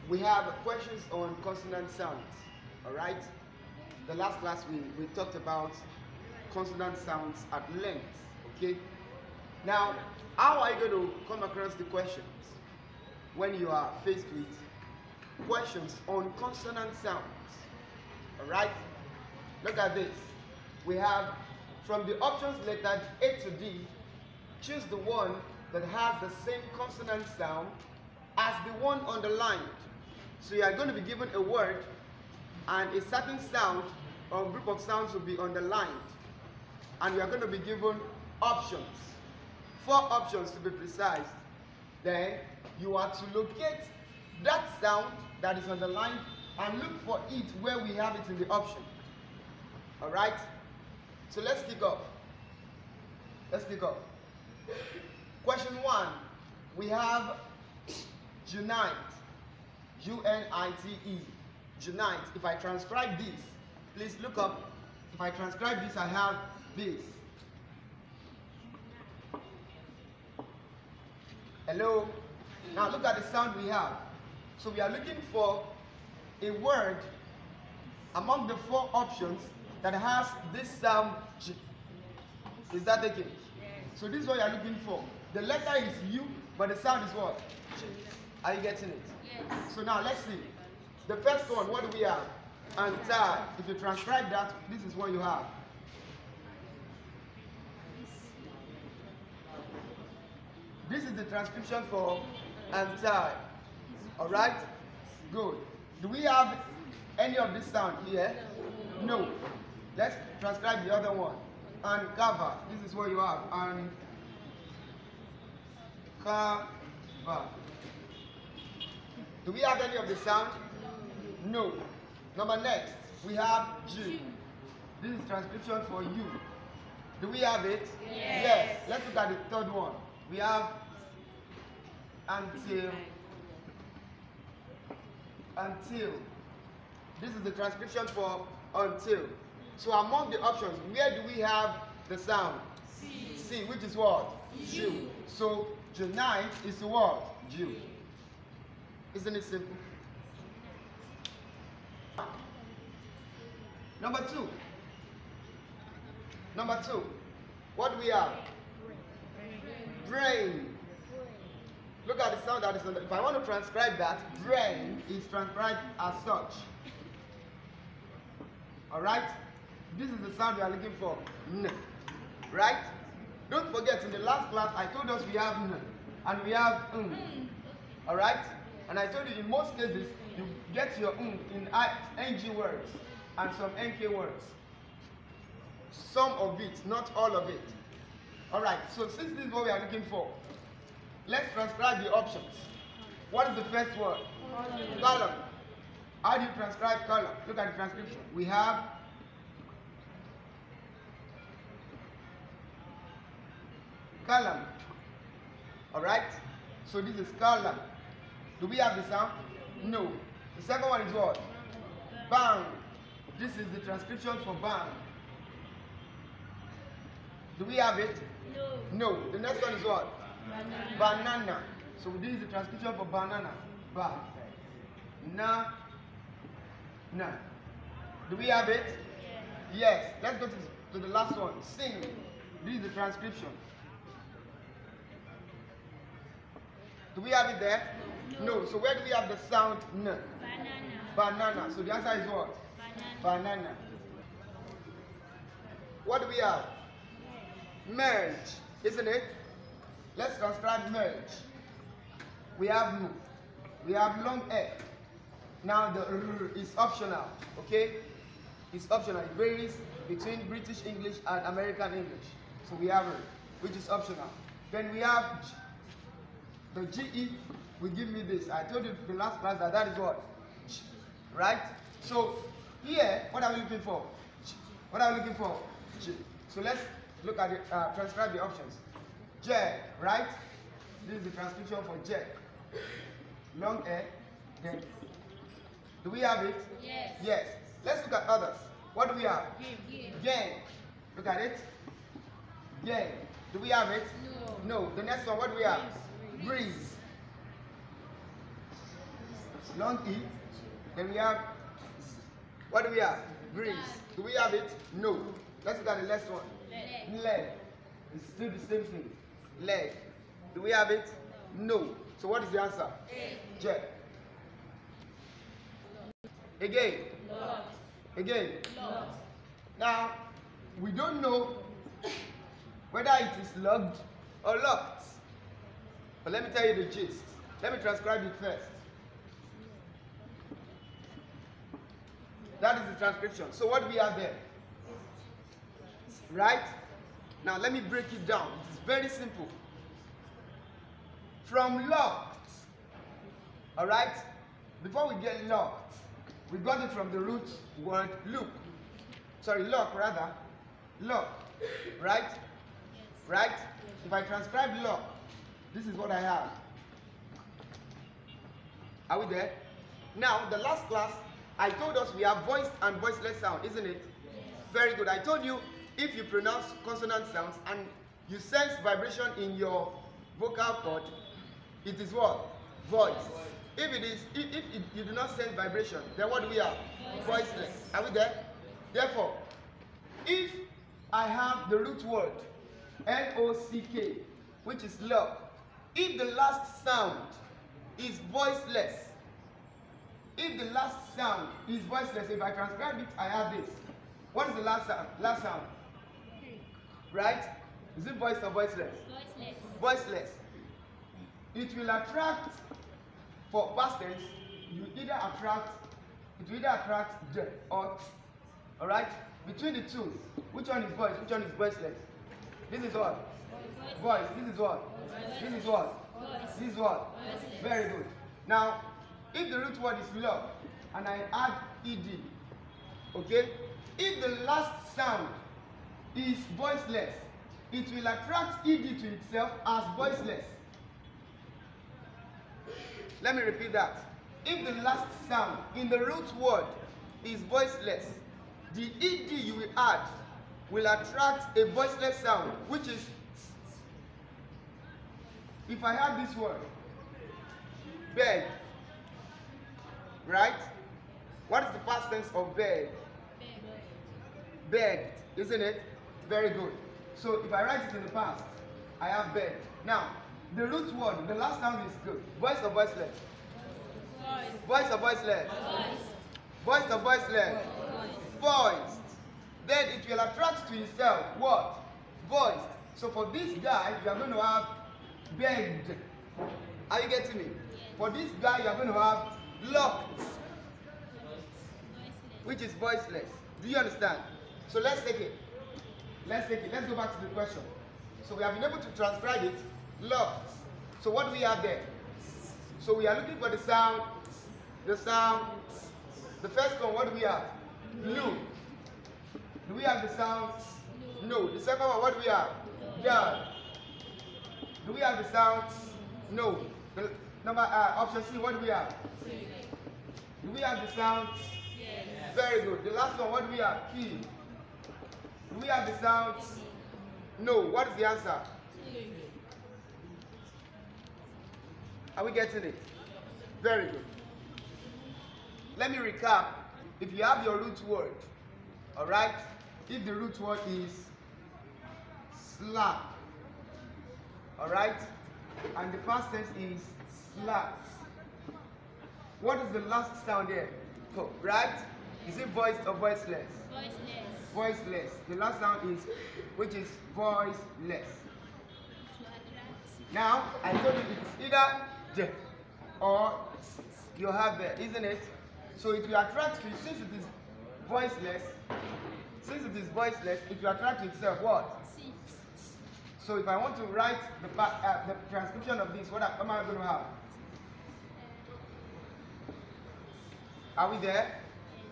we have questions on consonant sounds. All right. The last class we talked about consonant sounds at length. Okay. Now, how are you going to come across the questions when you are faced with questions on consonant sounds? All right. Look at this. We have from the options lettered A to D, choose the one that has the same consonant sound as the one underlined. So you are going to be given a word and a certain sound or group of sounds will be underlined. And you are going to be given options. 4 options to be precise. Then you are to locate that sound that is underlined and look for it where we have it in the option. Alright? So let's kick off. Let's kick off. Question 1. We have unite. U-N-I-T-E. Unite. If I transcribe this, please look up. If I transcribe this, I have this. Hello? Now look at the sound we have. So we are looking for a word among the 4 options that has this sound G. Is that taken? Yes. So this is what you are looking for. The letter is U, but the sound is what? G. Are you getting it? Yes. So now let's see. The first one, what do we have? Anti. If you transcribe that, this is what you have. This is the transcription for anti. Alright? Good. Do we have any of this sound here? No. Let's transcribe the other one. Uncover. This is what you have. Uncover. Do we have any of the sound? No. Number next, we have G. This is transcription for you. Do we have it? Yes. Yes. Let's look at the third one. We have until. Until. This is the transcription for until. So among the options, where do we have the sound? C. C, which is what? Ju. So unite is the word Ju. Isn't it simple? Number 2. Number 2. What do we have? Brain. Look at the sound that is on the, if I want to transcribe that, brain is transcribed as such. Alright? This is the sound we are looking for. N. Right? Don't forget, in the last class, I told us we have N and we have N. Alright? And I told you in most cases, you get your N in NG words and some NK words. Some of it, not all of it. Alright, so since this is what we are looking for, let's transcribe the options. What is the first word? Column. How do you transcribe column? Look at the transcription. We have column. Alright? So this is column. Do we have the sound? No. The second one is what? Bang. This is the transcription for bang. Do we have it? No. No. The next one is what? Banana. So this is the transcription for banana. Ba. Na. Na. Do we have it? Yes. Let's go to the last one. Sing. This is the transcription. Do we have it there? No. So where do we have the sound N? Banana. Banana. So the answer is what? Banana. What do we have? Merge. Isn't it? Let's transcribe merge. We have M. We have long A. Now the R is optional. Okay? It's optional. It varies between British English and American English. So we have R, which is optional. Then we have G. The GE will give me this. I told you the last class that that is what? G. Right? So here, what are we looking for? G. What are we looking for? G. So let's look at it, transcribe the options. J, right? This is the transcription for J. Long A. Then, do we have it? Yes. Yes. Let's look at others. What do we have? Gain. Look at it. Gain. Do we have it? No. No. The next one, what do we have? Breeze. long E. Then we have, what do we have? Breeze. Do we have it? No. Let's look at the next one. Leg. It's still the same thing. Leg. Do we have it? No. So what is the answer? J. Again. Again. Now, we don't know whether it is logged or locked. But let me tell you the gist. Let me transcribe it first. That is the transcription. So what do we have there? Right? Now let me break it down. It is very simple. From locked, alright? Before we get locked, we got it from the root word look. Sorry, lock rather. Lock. Right? Right? If I transcribe lock, this is what I have. Are we there? Now, the last class, I told us we have voiced and voiceless sound, isn't it? Very good. I told you if you pronounce consonant sounds and you sense vibration in your vocal cord, it is what? Voice. If you do not sense vibration, then what do we have? Voiceless. Are we there? Therefore, if I have the root word L-O-C-K, which is lock, if the last sound is voiceless, if the last sound is voiceless, if I transcribe it, I have this. What is the last sound? Last sound. Right? Is it voiced or voiceless? Voiceless. Voiceless. It will attract, for past tense, it will either attract the or t. Alright? Between the two, which one is voice? Which one is voiceless? This is what? Voice. This is what? This is what? This is what? Very good. Now, if the root word is lock and I add ed, okay? If the last sound is voiceless, it will attract ed to itself as voiceless. Let me repeat that. If the last sound in the root word is voiceless, the ed you will add will attract a voiceless sound, which is, if I have this word, beg, right? What is the past tense of beg? Begged, isn't it? Very good. So if I write it in the past, I have begged. Now, the root word, the last sound is good. Voice or voiceless? Voice. Voice or voiceless? Voice. Voice or voiceless? Voiced. Then it will attract to itself what? Voiced. So for this guy, you are going to have begged. Are you getting me? For this guy, you are going to have locked, which is voiceless. Do you understand? So let's take it. Let's go back to the question. So we have been able to transcribe it. Locked. So what do we have there? So we are looking for the sound. The first one, what do we have? Blue. Do we have the sound? No. The second one, what do we have? Girl. Do we have the sound? No. The number option C, what do we have? Do we have the sound? Yes. Very good. The last one, what do we have? Key. Do we have the sound? No. What is the answer? Are we getting it? Very good. Let me recap. If you have your root word, alright? If the root word is slap, alright? And the past tense is slaps. What is the last sound there? So, right? Is it voiced or voiceless? Voiceless. Voiceless. The last sound is, which is voiceless. Now, I told you it's either J or you have there, isn't it? So it will attract to you, since it is voiceless, it will attract to itself what? So if I want to write the transcription of this, what am I going to have? Are we there?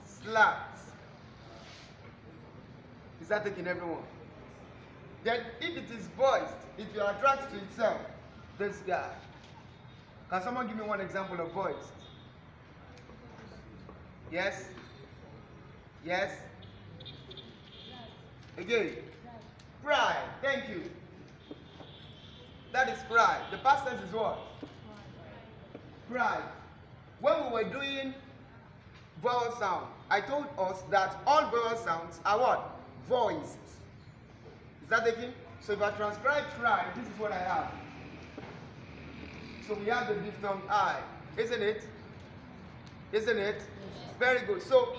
Slapped. Is that taking everyone? Then if it is voiced, it will attract to itself this guy. Can someone give me one example of voiced? Yes? Yes? Again. Cry. Thank you. That is cry. The past tense is what? Cry. when we were doing vowel sound, I told us that all vowel sounds are what? Voiced. Is that taking? So if I transcribe try, this is what I have. So we have the diphthong I, isn't it? Isn't it? Very good. So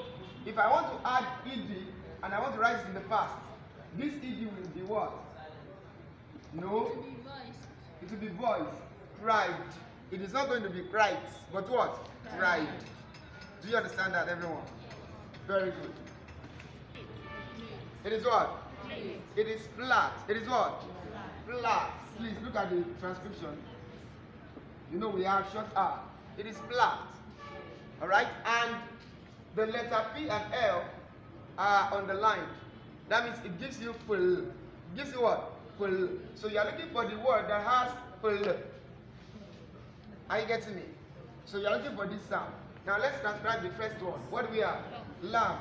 if I want to add ed and I want to write it in the past, this ed will be what? No. It will be voiced. Cried. It is not going to be cried, but what? Cried. Do you understand that, everyone? Very good. It is what? It is flat. It is what? Flat. Please look at the transcription. You know we have short R. It is flat. Alright? And the letter P and L are underlined. That means it gives you pull. It gives you what? Pull. So you are looking for the word that has pull. Are you getting me? So you are looking for this sound. Now let's transcribe the first one. What do we have? Lamb.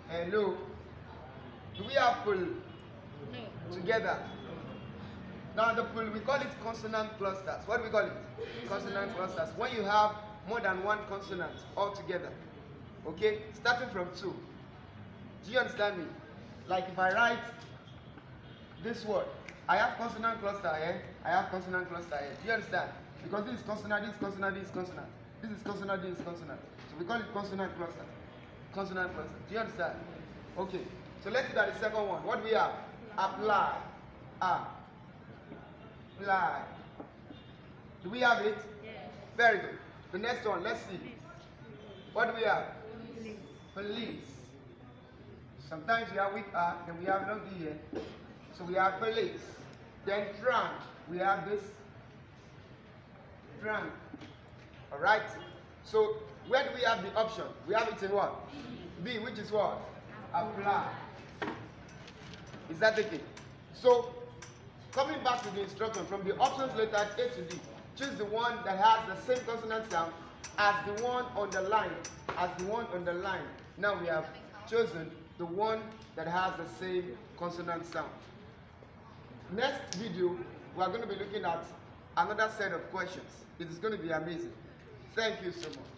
Hello. Do we have pull? No. Together. Now the pull, we call it consonant clusters. What do we call it? Consonant clusters. When you have more than one consonant all together. Okay? Starting from 2. Do you understand me? Like if I write this word, I have consonant cluster here, I have consonant cluster here. Do you understand? Because this is consonant, this is consonant, this is consonant. This is consonant, this is consonant. So we call it consonant cluster. Consonant cluster. Do you understand? Okay. So let's look at the second one. What do we have? Apply. Apply. Do we have it? Yes. Very good. The next one, let's see. What do we have? Police. Police. Sometimes we have with R, then we have no D here. So we have police. Then trunk. We have this. Trunk. Alright? So where do we have the option? We have it in what? B, which is what? Apply. Is that okay? So coming back to the instruction, from the options letter A to D, choose the one that has the same consonant sound as the one on the line. As the one on the line. Now we have chosen the one that has the same consonant sound. Next video, we are going to be looking at another set of questions. It is going to be amazing. Thank you so much.